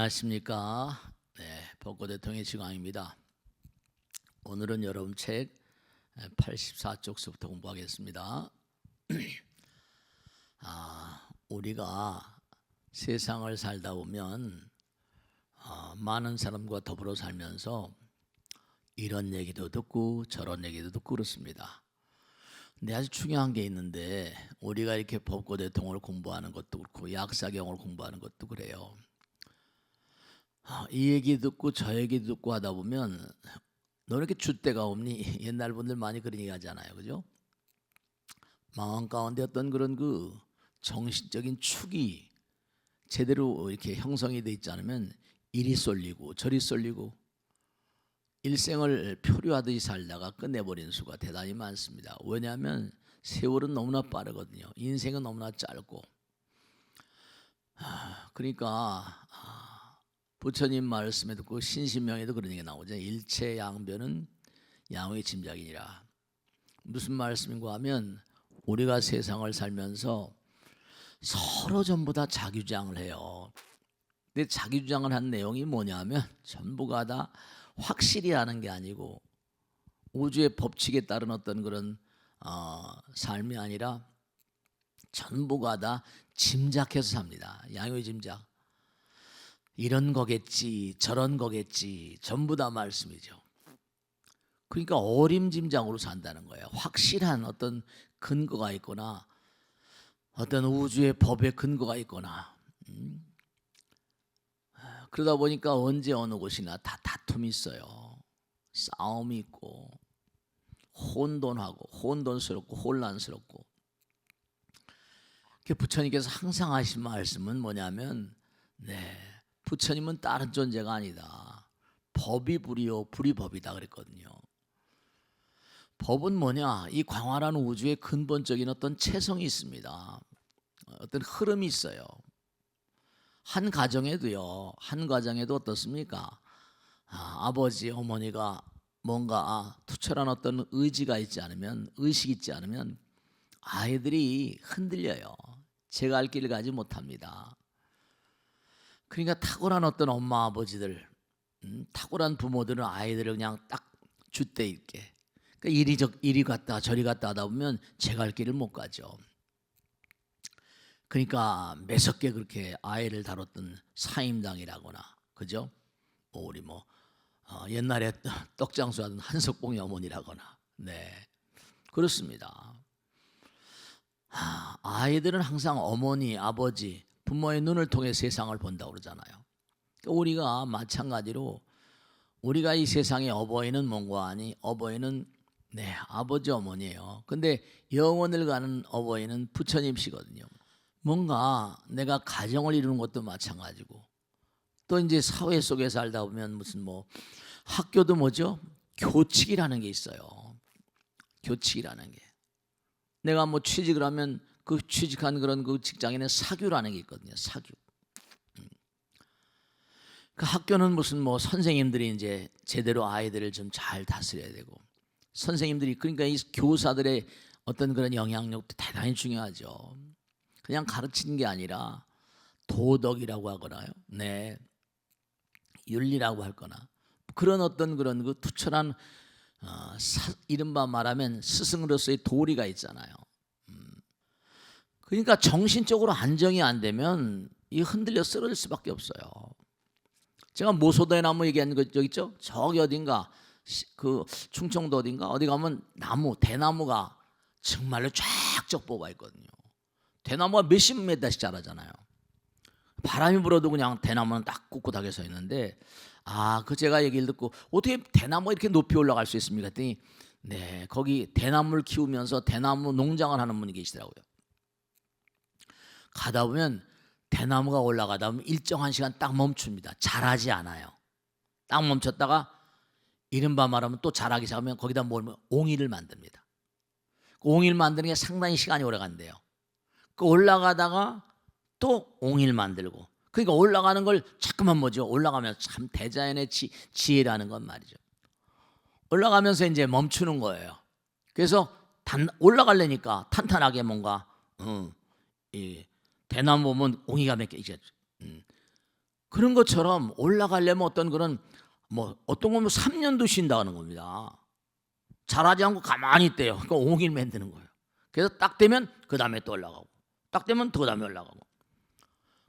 안녕하십니까. 벚꽃대통의 지광입니다. 오늘은 여러분 책 84쪽서부터 공부하겠습니다. 우리가 세상을 살다 보면 많은 사람과 더불어 살면서 이런 얘기도 듣고 저런 얘기도 듣고 그렇습니다. 근데 아주 중요한 게 있는데, 우리가 이렇게 벚꽃대통을 공부하는 것도 그렇고 약사경을 공부하는 것도 그래요. 이 얘기 듣고 저 얘기 듣고 하다 보면 너 이렇게 줏대가 없니? 옛날 분들 많이 그런 얘기 하잖아요, 그죠? 마음 가운데 어떤 그런 그 정신적인 축이 제대로 이렇게 형성이 돼 있지 않으면 이리 쏠리고 저리 쏠리고 일생을 표류하듯이 살다가 끝내버리는 수가 대단히 많습니다. 왜냐하면 세월은 너무나 빠르거든요. 인생은 너무나 짧고. 그러니까 부처님 말씀에 듣고 신신명에도 그런 얘기 나오죠. 일체 양변은 양의 짐작이니라. 무슨 말씀인가 하면 우리가 세상을 살면서 서로 전부 다 자기주장을 해요. 근데 자기주장을 한 내용이 뭐냐면 전부가 다 확실히 아는 게 아니고 우주의 법칙에 따른 어떤 그런 삶이 아니라 전부가 다 짐작해서 삽니다. 양의 짐작. 이런 거겠지 저런 거겠지 전부 다 말씀이죠. 그러니까 어림짐작으로 산다는 거예요. 확실한 어떤 근거가 있거나 어떤 우주의 법의 근거가 있거나 그러다 보니까 언제 어느 곳이나 다 다툼이 있어요. 싸움이 있고 혼돈하고 혼돈스럽고 혼란스럽고. 부처님께서 항상 하신 말씀은 뭐냐면 부처님은 다른 존재가 아니다. 법이 불이요 불이 법이다 그랬거든요. 법은 뭐냐? 이 광활한 우주의 근본적인 어떤 체성이 있습니다. 어떤 흐름이 있어요. 한 가정에도 어떻습니까? 아버지 어머니가 뭔가 투철한 어떤 의지가 있지 않으면, 의식이 있지 않으면 아이들이 흔들려요. 제가 알 길을 가지 못합니다. 그러니까 탁월한 어떤 엄마 아버지들, 탁월한 부모들은 아이들을 그냥 딱 줏대 있게, 그러니까 이리 갔다 저리 갔다 하다 보면 제가 알 길을 못 가죠. 그러니까 매섭게 그렇게 아이를 다뤘던 사임당이라거나, 그죠? 우리 옛날에 떡장수 하던 한석봉이 어머니라거나, 그렇습니다. 아이들은 항상 어머니, 아버지, 부모의 눈을 통해 세상을 본다고 그러잖아요. 우리가 마찬가지로 우리가 이 세상의 어버이는 뭔가 하니 어버이는 아버지 어머니예요. 근데 영원을 가는 어버이는 부처님이시거든요. 뭔가 내가 가정을 이루는 것도 마찬가지고 또 이제 사회 속에 살다 보면 무슨 학교도 뭐죠? 교칙이라는 게 있어요. 교칙이라는 게. 내가 취직을 하면 그 취직한 그런 그 직장에는 사규라는 게 있거든요. 사규. 그 학교는 무슨 선생님들이 이제 제대로 아이들을 좀 잘 다스려야 되고, 선생님들이 그러니까 이 교사들의 어떤 그런 영향력도 대단히 중요하죠. 그냥 가르치는 게 아니라 도덕이라고 하거나요, 윤리라고 할거나 그런 어떤 그런 그 투철한 이른바 말하면 스승으로서의 도리가 있잖아요. 그러니까 정신적으로 안정이 안 되면 이 흔들려 쓰러질 수밖에 없어요. 제가 모소다의 나무 얘기하는 거 저기 있죠? 저기 어딘가 그 충청도 어디 가면 대나무가 정말로 쫙쫙 뽑아 있거든요. 대나무가 몇십 메다씩 자라잖아요. 바람이 불어도 그냥 대나무는 딱 꿋꿋하게 서 있는데, 그 제가 얘기를 듣고 어떻게 대나무가 이렇게 높이 올라갈 수 있습니까? 했더니 거기 대나무를 키우면서 대나무 농장을 하는 분이 계시더라고요. 가다 보면 대나무가 올라가다 보면 일정한 시간 딱 멈춥니다. 자라지 않아요. 딱 멈췄다가 이른바 말하면 또 자라기 시작하면 거기다 옹이를 만듭니다. 그 옹이를 만드는 게 상당히 시간이 오래 간대요. 그 올라가다가 또 옹이를 만들고, 그러니까 올라가는 걸 자꾸만 올라가면서 참 대자연의 지혜라는 건 말이죠. 올라가면서 이제 멈추는 거예요. 그래서 올라가려니까 탄탄하게 뭔가 이 대나무 보면 옹이가 몇 개 있죠. 그런 것처럼 올라가려면 어떤 거는 어떤 거면 3년도 쉰다는 겁니다. 잘하지 않고 가만히 있대요. 그러니까 옹일 만드는 거예요. 그래서 딱 되면 그 다음에 또 올라가고, 딱 되면 또 그 다음에 올라가고.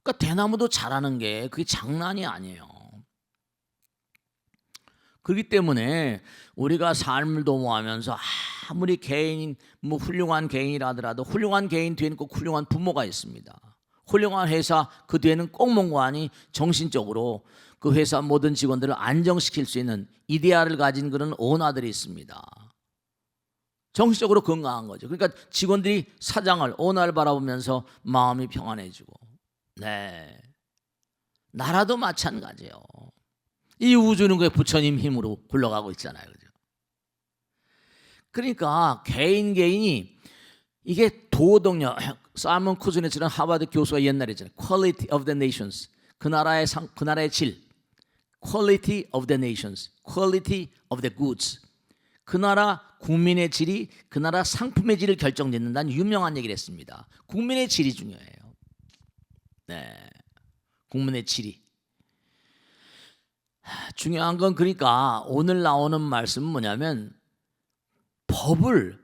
그러니까 대나무도 자라는 게 그게 장난이 아니에요. 그렇기 때문에 우리가 삶을 도모하면서 아무리 개인 훌륭한 개인이라 하더라도 훌륭한 개인 뒤에는 꼭 훌륭한 부모가 있습니다. 훌륭한 회사 그 뒤에는 꼭 뭔가니 정신적으로 그 회사 모든 직원들을 안정시킬 수 있는 이데아를 가진 그런 오너들이 있습니다. 정신적으로 건강한 거죠. 그러니까 직원들이 사장을 오너를 바라보면서 마음이 평안해지고, 네, 나라도 마찬가지예요. 이 우주는 그 부처님 힘으로 굴러가고 있잖아요, 그죠? 그러니까 개인이 이게 도덕력, 사이먼 쿠즈네츠라는 하버드 교수가 옛날에 했잖아요. Quality of the nations. 그 나라의 질. Quality of the nations. Quality of the goods. 그 나라 국민의 질이 그 나라 상품의 질을 결정짓는다는 유명한 얘기를 했습니다. 국민의 질이 중요해요. 네, 국민의 질이 중요한 건, 그러니까 오늘 나오는 말씀은 뭐냐면 법을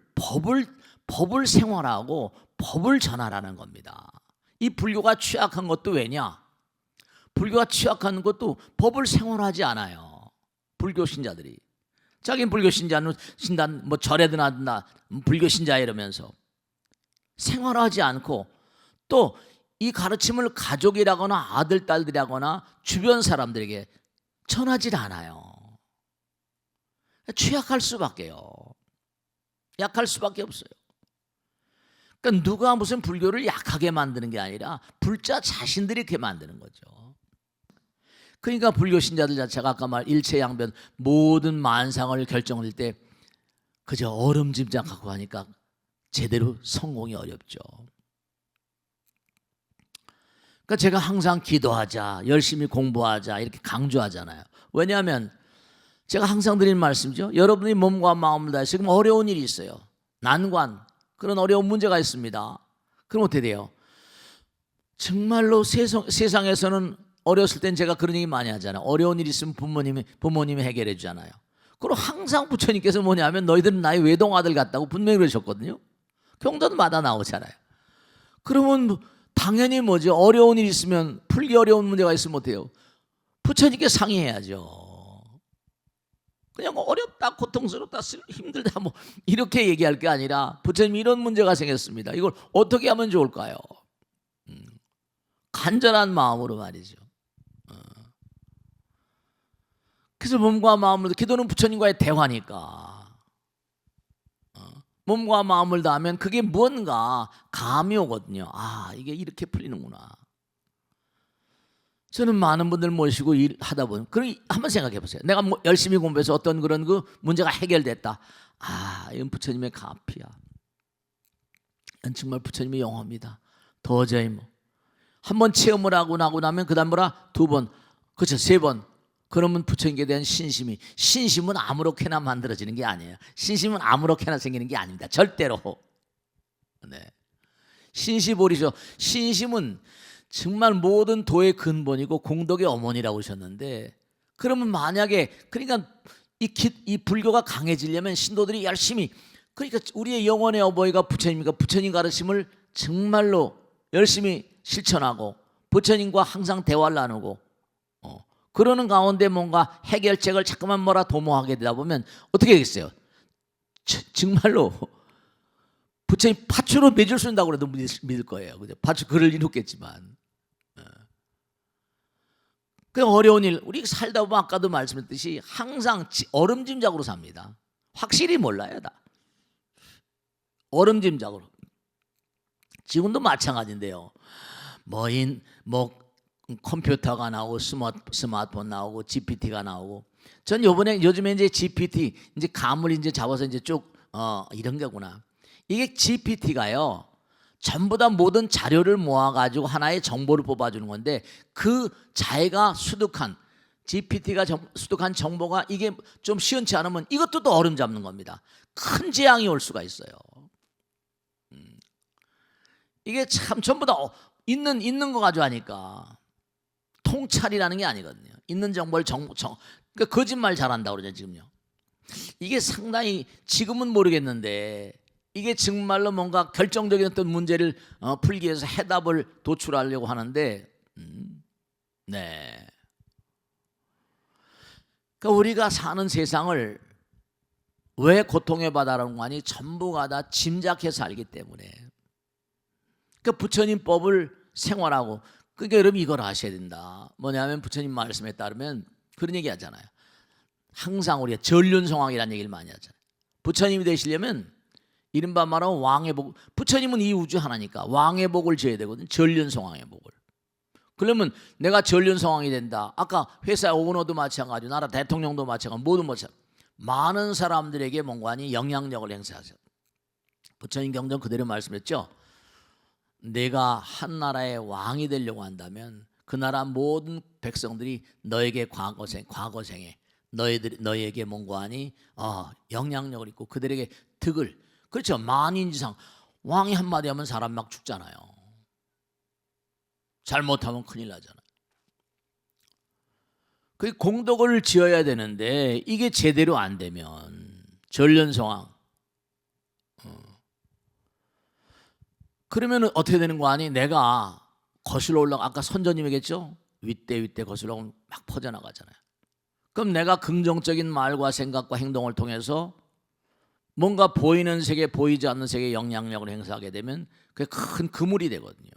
생활하고 법을 전하라는 겁니다. 이 불교가 취약한 것도 왜냐? 불교가 취약한 것도 법을 생활하지 않아요. 불교 신자들이. 자기는 불교 신자는 절에도 나든다 불교 신자 이러면서 생활하지 않고 또 이 가르침을 가족이라거나 아들, 딸들이라거나 주변 사람들에게 전하질 않아요. 취약할 수밖에요. 약할 수밖에 없어요. 그러니까 누가 무슨 불교를 약하게 만드는 게 아니라 불자 자신들이 이렇게 만드는 거죠. 그러니까 불교 신자들 자체가 아까 말 일체양변 모든 만상을 결정할 때 그저 얼음짐작하고 하니까 제대로 성공이 어렵죠. 그러니까 제가 항상 기도하자, 열심히 공부하자 이렇게 강조하잖아요. 왜냐하면 제가 항상 드리는 말씀이죠. 여러분이 몸과 마음을 다해서 지금 어려운 일이 있어요. 난관, 그런 어려운 문제가 있습니다. 그럼 어떻게 돼요? 정말로 세상에서는 어렸을 땐 제가 그런 얘기 많이 하잖아요. 어려운 일 있으면 부모님이 해결해 주잖아요. 그리고 항상 부처님께서 뭐냐면 너희들은 나의 외동아들 같다고 분명히 그러셨거든요. 경전마다 나오잖아요. 그러면 당연히 뭐죠? 어려운 일 있으면, 풀기 어려운 문제가 있으면 어때요? 부처님께 상의해야죠. 그냥 어렵다, 고통스럽다, 힘들다 이렇게 얘기할 게 아니라 부처님 이런 문제가 생겼습니다. 이걸 어떻게 하면 좋을까요? 간절한 마음으로 말이죠. 그래서 몸과 마음으로, 기도는 부처님과의 대화니까 몸과 마음을 다하면 그게 뭔가 감이 오거든요. 아, 이게 이렇게 풀리는구나. 저는 많은 분들 모시고 일하다 보면 한번 생각해 보세요. 내가 열심히 공부해서 어떤 그런 그 문제가 해결됐다. 아, 이건 부처님의 가피야. 이건 정말 부처님의 영화입니다. 도저히 한번 체험을 하고 나고 나면 그 다음 두 번, 그렇죠, 세 번. 그러면 부처님께 대한 신심은 아무렇게나 만들어지는 게 아니에요. 신심은 아무렇게나 생기는 게 아닙니다. 절대로. 네. 신시보리죠. 신심은 정말 모든 도의 근본이고 공덕의 어머니라고 하셨는데, 그러면 만약에 그러니까 이 불교가 강해지려면 신도들이 열심히, 그러니까 우리의 영혼의 어버이가 부처님이니까 부처님 가르침을 정말로 열심히 실천하고 부처님과 항상 대화를 나누고 그러는 가운데 뭔가 해결책을 자꾸만 도모하게 되다 보면 어떻게 되겠어요? 정말로 부처님 파추로 매줄 수 있다고 해도 믿을 거예요. 파추 글을 이루겠지만. 그 어려운 일, 우리 살다 보면 아까도 말씀했듯이 항상 얼음짐작으로 삽니다. 확실히 몰라요, 다. 얼음짐작으로. 지금도 마찬가지인데요. 컴퓨터가 나오고 스마트폰 나오고 GPT가 나오고, 전 요즘에 이제 GPT 이제 감을 이제 잡아서 이제 쭉 이런 거구나. 이게 GPT가요 전부 다 모든 자료를 모아가지고 하나의 정보를 뽑아주는 건데, 그 자기가 GPT가 수득한 정보가 이게 좀 시원치 않으면 이것도 또 얼음 잡는 겁니다. 큰 재앙이 올 수가 있어요. 이게 참 전부 다 있는 거 가지고 하니까. 통찰이라는 게 아니거든요. 있는 정보를 그러니까 거짓말 잘한다고 그러죠 지금요. 이게 상당히 지금은 모르겠는데 이게 정말로 뭔가 결정적인 어떤 문제를 풀기 위해서 해답을 도출하려고 하는데 네. 그러니까 우리가 사는 세상을 왜 고통의 바다라는 거 아니 전부가 다 짐작해서 알기 때문에 그러니까 부처님 법을 생활하고 그러니까 여러분 이걸 아셔야 된다. 뭐냐면 부처님 말씀에 따르면 그런 얘기 하잖아요. 항상 우리가 전륜성왕이라는 얘기를 많이 하잖아요. 부처님이 되시려면 이른바 말하면 왕의 복, 부처님은 이 우주 하나니까 왕의 복을 지어야 되거든. 전륜성왕의 복을. 그러면 내가 전륜성왕이 된다. 아까 회사 오너도 마찬가지고 나라 대통령도 마찬가지고 모두 마찬가지고 많은 사람들에게 뭔가 아니 영향력을 행사하죠. 부처님 경전 그대로 말씀했죠. 내가 한 나라의 왕이 되려고 한다면 그 나라 모든 백성들이 너에게 과거생에 너에게 뭔가 아니 영향력을 있고 그들에게 득을 그렇죠. 만인지상 왕이 한마디 하면 사람 막 죽잖아요. 잘못하면 큰일 나잖아요. 그 공덕을 지어야 되는데 이게 제대로 안 되면 전륜성왕 그러면 어떻게 되는 거 아니? 내가 거슬러 올라가 아까 선조님 얘기했죠? 윗대 거슬러 오면 막 퍼져나가잖아요. 그럼 내가 긍정적인 말과 생각과 행동을 통해서 뭔가 보이는 세계 보이지 않는 세계에 영향력을 행사하게 되면 그게 큰 그물이 되거든요.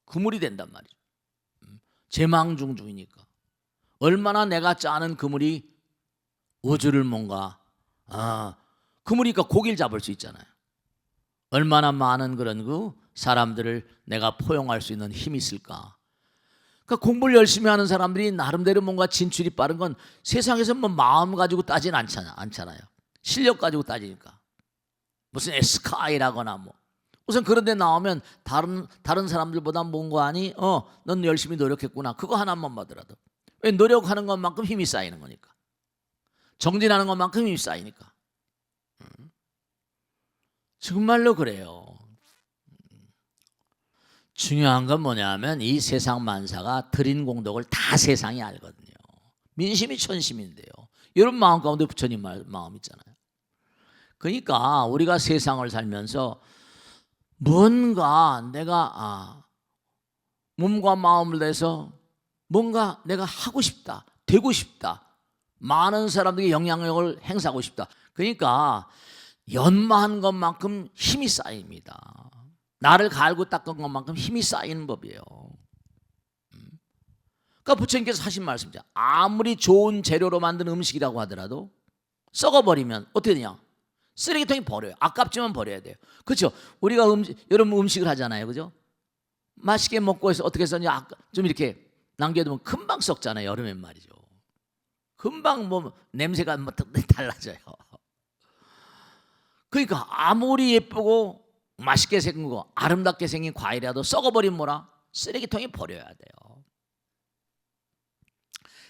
그물이 된단 말이죠. 제망중중이니까 얼마나 내가 짜는 그물이 우주를 뭔가 그물이니까 고기를 잡을 수 있잖아요. 얼마나 많은 그런 그 사람들을 내가 포용할 수 있는 힘이 있을까. 그러니까 공부를 열심히 하는 사람들이 나름대로 뭔가 진출이 빠른 건 세상에서 뭐 마음 가지고 따지는 않잖아요. 실력 가지고 따지니까 무슨 에스카이라거나 뭐 우선 그런 데 나오면 다른 사람들보다 뭔가 아니 넌 열심히 노력했구나 그거 하나만 받더라도 왜 노력하는 것만큼 힘이 쌓이는 거니까 정진하는 것만큼 힘이 쌓이니까 정말로 그래요. 중요한 건 뭐냐면 이 세상 만사가 드린 공덕을 다 세상이 알거든요. 민심이 천심인데요. 이런 마음 가운데 부처님 마음 있잖아요. 그러니까 우리가 세상을 살면서 뭔가 내가 몸과 마음을 내서 뭔가 내가 하고 싶다, 되고 싶다, 많은 사람들에게 영향력을 행사하고 싶다. 그러니까 연마한 것만큼 힘이 쌓입니다. 나를 갈고 닦은 것만큼 힘이 쌓이는 법이에요. 그러니까 부처님께서 하신 말씀이죠. 아무리 좋은 재료로 만든 음식이라고 하더라도 썩어버리면 어떻게 되냐? 쓰레기통에 버려요. 아깝지만 버려야 돼요. 그렇죠? 우리가 여러분 음식을 하잖아요. 그죠? 맛있게 먹고 해서 어떻게 해서냐? 좀 이렇게 남겨두면 금방 썩잖아요. 여름엔 말이죠. 금방 뭐 냄새가 뭐 달라져요. 그러니까 아무리 예쁘고 맛있게 생긴 거 아름답게 생긴 과일이라도 썩어버리면 뭐라? 쓰레기통에 버려야 돼요.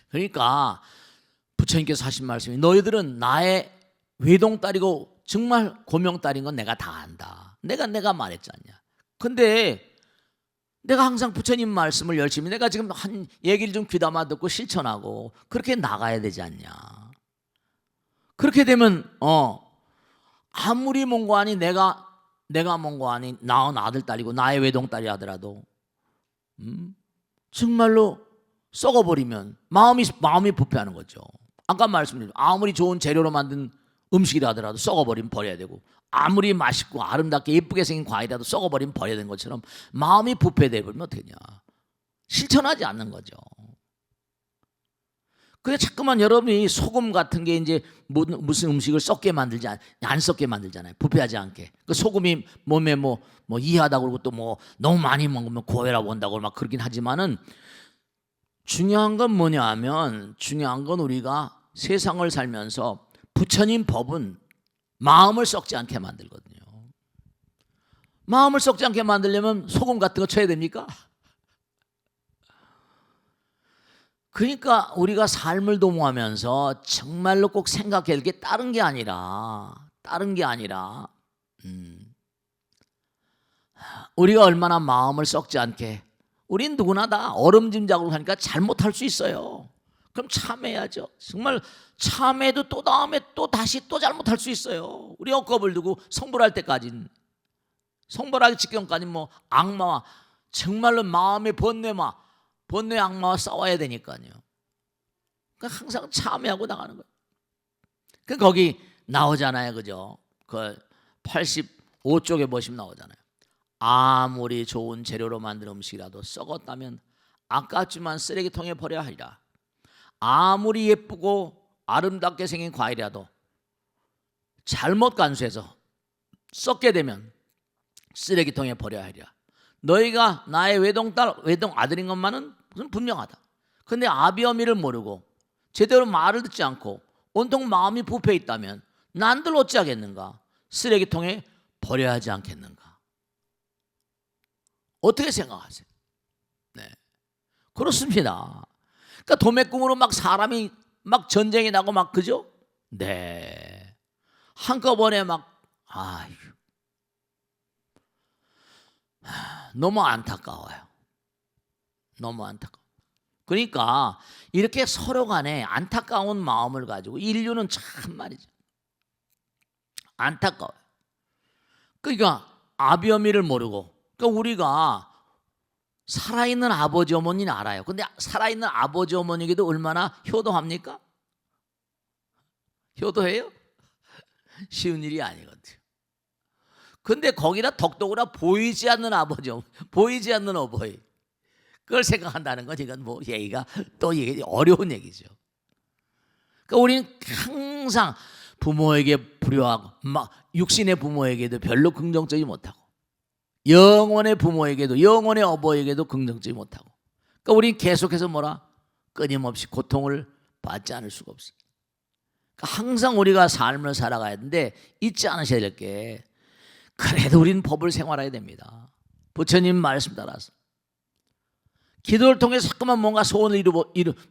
그러니까 부처님께서 하신 말씀이 너희들은 나의 외동딸이고 정말 고명딸인 건 내가 다 안다. 내가 말했지 않냐. 근데 내가 항상 부처님 말씀을 열심히 내가 지금 한 얘기를 좀 귀담아 듣고 실천하고 그렇게 나가야 되지 않냐. 그렇게 되면 아무리 뭔가 아니 내가 뭔가 아니 낳은 아들 딸이고 나의 외동딸이 하더라도 정말로 썩어버리면 마음이 부패하는 거죠. 아까 말씀드린 아무리 좋은 재료로 만든 음식이라 하더라도 썩어버리면 버려야 되고 아무리 맛있고 아름답게 예쁘게 생긴 과일이라도 썩어버리면 버려야 되는 것처럼 마음이 부패되어버리면 어떻게 되냐. 실천하지 않는 거죠. 그래 자꾸만 여러분이 소금 같은 게 이제 무슨 음식을 썩게 만들지 안 썩게 만들잖아요. 부패하지 않게. 그 소금이 몸에 뭐 이하다고 그러고 또 뭐 너무 많이 먹으면 고혈압 온다고 막 그러긴 하지만은 중요한 건 뭐냐 하면 중요한 건 우리가 세상을 살면서 부처님 법은 마음을 썩지 않게 만들거든요. 마음을 썩지 않게 만들려면 소금 같은 거 쳐야 됩니까? 그러니까 우리가 삶을 도모하면서 정말로 꼭 생각해야 될 게 다른 게 아니라 우리가 얼마나 마음을 썩지 않게 우린 누구나 다 얼음짐작으로 하니까 잘못할 수 있어요. 그럼 참해야죠. 정말 참해도 또 다음에 또 다시 또 잘못할 수 있어요. 우리 억겁을 두고 성불할 때까지는, 성불하기 직전까지 뭐 악마와 정말로 마음의 번뇌 악마와 싸워야 되니까요. 그러니까 항상 참여하고 나가는 거예요. 그 거기 나오잖아요, 그죠? 그 85쪽에 보시면 나오잖아요. 아무리 좋은 재료로 만든 음식이라도 썩었다면 아깝지만 쓰레기통에 버려야 하리라. 아무리 예쁘고 아름답게 생긴 과일이라도 잘못 간수해서 썩게 되면 쓰레기통에 버려야 하리라. 너희가 나의 외동딸, 외동아들인 것만은 무슨 분명하다. 근데 아비어미를 모르고 제대로 말을 듣지 않고 온통 마음이 부패 있다면 난들 어찌하겠는가? 쓰레기통에 버려야 하지 않겠는가? 어떻게 생각하세요? 네, 그렇습니다. 그러니까 도매꿈으로 막 사람이 막 전쟁이 나고 막 그죠? 네, 한꺼번에 막 너무 안타까워요. 너무 안타까워. 그러니까 이렇게 서로 간에 안타까운 마음을 가지고 인류는 참 말이죠, 안타까워요. 그러니까 아비어미를 모르고, 그러니까 우리가 살아있는 아버지 어머니는 알아요. 근데 살아있는 아버지 어머니에게도 얼마나 효도합니까? 효도해요? 쉬운 일이 아니거든요. 근데 거기다 덕독으로 보이지 않는 아버지, 보이지 않는 어버이, 그걸 생각한다는 건 이건 뭐 얘기가 또 이게 어려운 얘기죠. 그러니까 우리는 항상 부모에게 불효하고 막 육신의 부모에게도 별로 긍정적이지 못하고 영혼의 부모에게도 영혼의 어버이에게도 긍정적이지 못하고, 그러니까 우리는 계속해서 끊임없이 고통을 받지 않을 수가 없어요. 그러니까 항상 우리가 삶을 살아가야 되는데 잊지 않으셔야 될 게, 그래도 우리는 법을 생활해야 됩니다. 부처님 말씀 따라서 기도를 통해서 자꾸만 뭔가 소원을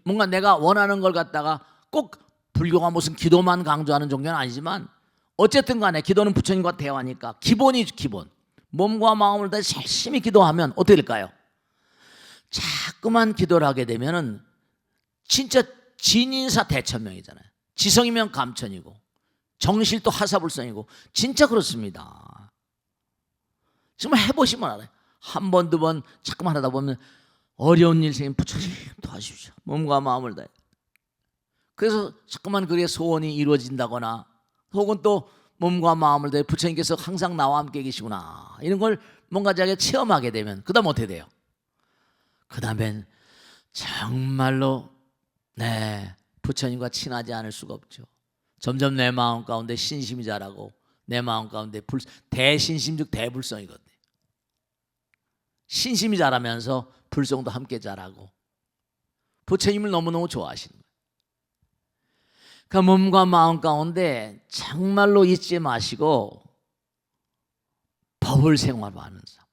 뭔가 내가 원하는 걸 갖다가, 꼭 불교가 무슨 기도만 강조하는 종교는 아니지만 어쨌든 간에 기도는 부처님과 대화니까 기본이죠. 기본. 몸과 마음을 다 열심히 기도하면 어떻게 될까요? 자꾸만 기도를 하게 되면은 진짜 진인사 대천명이잖아요. 지성이면 감천이고 정실도 하사불성이고, 진짜 그렇습니다. 정말 해보시면 알아요. 한 번, 두 번 자꾸만 하다 보면 어려운 일 생기면 부처님 도와주십시오. 몸과 마음을 다해. 그래서 자꾸만 그게 소원이 이루어진다거나, 혹은 또 몸과 마음을 다해 부처님께서 항상 나와 함께 계시구나, 이런 걸 뭔가 자기가 체험하게 되면 그 다음 어떻게 돼요? 그 다음엔 정말로 부처님과 친하지 않을 수가 없죠. 점점 내 마음 가운데 신심이 자라고 내 마음 가운데 대신심 즉 대불성이거든요. 신심이 자라면서 불성도 함께 자라고 부처님을 너무너무 좋아하시는 거예요. 그 몸과 마음 가운데 정말로 잊지 마시고 법을 생활하는 삶.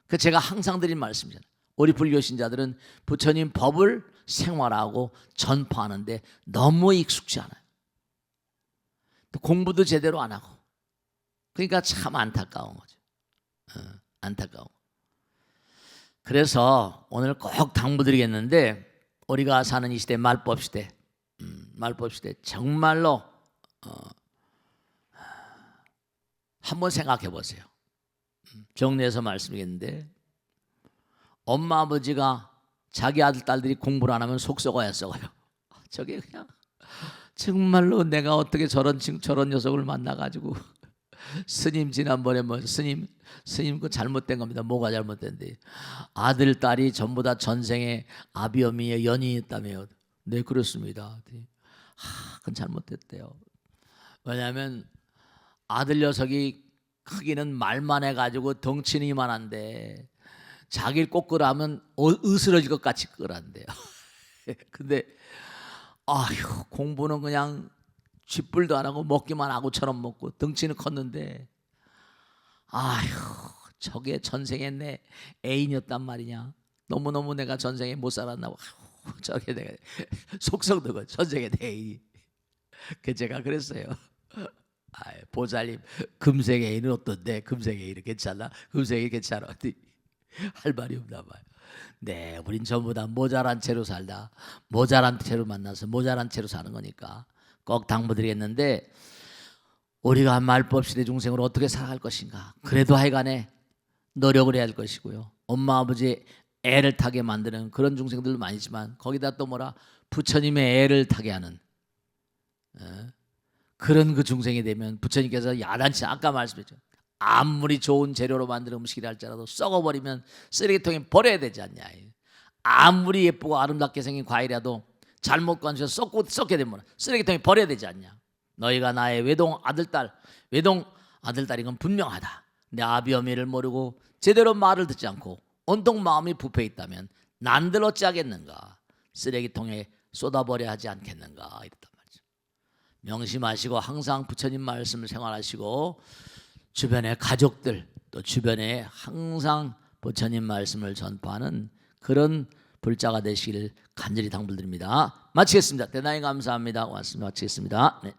그 제가 항상 드린 말씀이잖아요. 우리 불교 신자들은 부처님 법을 생활하고 전파하는데 너무 익숙지 않아요. 또 공부도 제대로 안 하고. 그러니까 참 안타까운 거죠. 안타까워. 그래서 오늘 꼭 당부드리겠는데, 우리가 사는 이 시대 말법 시대, 말법 시대 정말로 한번 생각해 보세요. 정리해서 말씀드리겠는데, 엄마 아버지가 자기 아들 딸들이 공부를 안 하면 속 썩어야 썩어요. 저게 그냥 정말로 내가 어떻게 저런 녀석을 만나가지고 스님 지난번에 스님 그 잘못된 겁니다. 뭐가 잘못된데? 아들 딸이 전부 다 전생에 아비어미에 연인이 있다며요. 네, 그렇습니다. 그건 잘못됐대요. 왜냐하면 아들 녀석이 크기는 말만 해가지고 덩치는 이만한데 자기를 꼭 끄라면 으스러질 것 같이 끄란대요. 근데 공부는 그냥 쥐뿔도 안 하고 먹기만 하고처럼 먹고 덩치는 컸는데, 저게 전생에 내 애인이었단 말이냐. 너무너무 내가 전생에 못 살았나 봐. 저게 내가 속썩도 전생에 내 애인이. 그 제가 그랬어요. 보살님 금색 애인은 어떤데? 금색 애인은 괜찮나? 금색 애인 괜찮아. 할 말이 없나 봐요. 네, 우린 전부 다 모자란 채로 살다 모자란 채로 만나서 모자란 채로 사는 거니까 꼭 당부드리겠는데, 우리가 말법 시대 중생으로 어떻게 살아갈 것인가. 그래도 하여간에 노력을 해야 할 것이고요. 엄마 아버지 애를 타게 만드는 그런 중생들도 많지만, 거기다 또 뭐라 부처님의 애를 타게 하는 그런 그 중생이 되면 부처님께서 야단치, 아까 말씀했죠. 아무리 좋은 재료로 만든 음식이라 할지라도 썩어버리면 쓰레기통에 버려야 되지 않냐. 아무리 예쁘고 아름답게 생긴 과일이라도 잘못 건져서 썩게 되면 쓰레기통에 버려야 되지 않냐. 너희가 나의 외동 아들딸, 외동 아들딸인 건 분명하다. 내 아비어미를 모르고 제대로 말을 듣지 않고 온통 마음이 부패 있다면 난들 어찌하겠는가. 쓰레기통에 쏟아버려야 하지 않겠는가. 이랬단 말이죠. 명심하시고 항상 부처님 말씀을 생활하시고, 주변의 가족들 또 주변에 항상 부처님 말씀을 전파하는 그런 불자가 되시길 간절히 당부드립니다. 마치겠습니다. 대단히 감사합니다. 고맙습니다. 마치겠습니다. 네.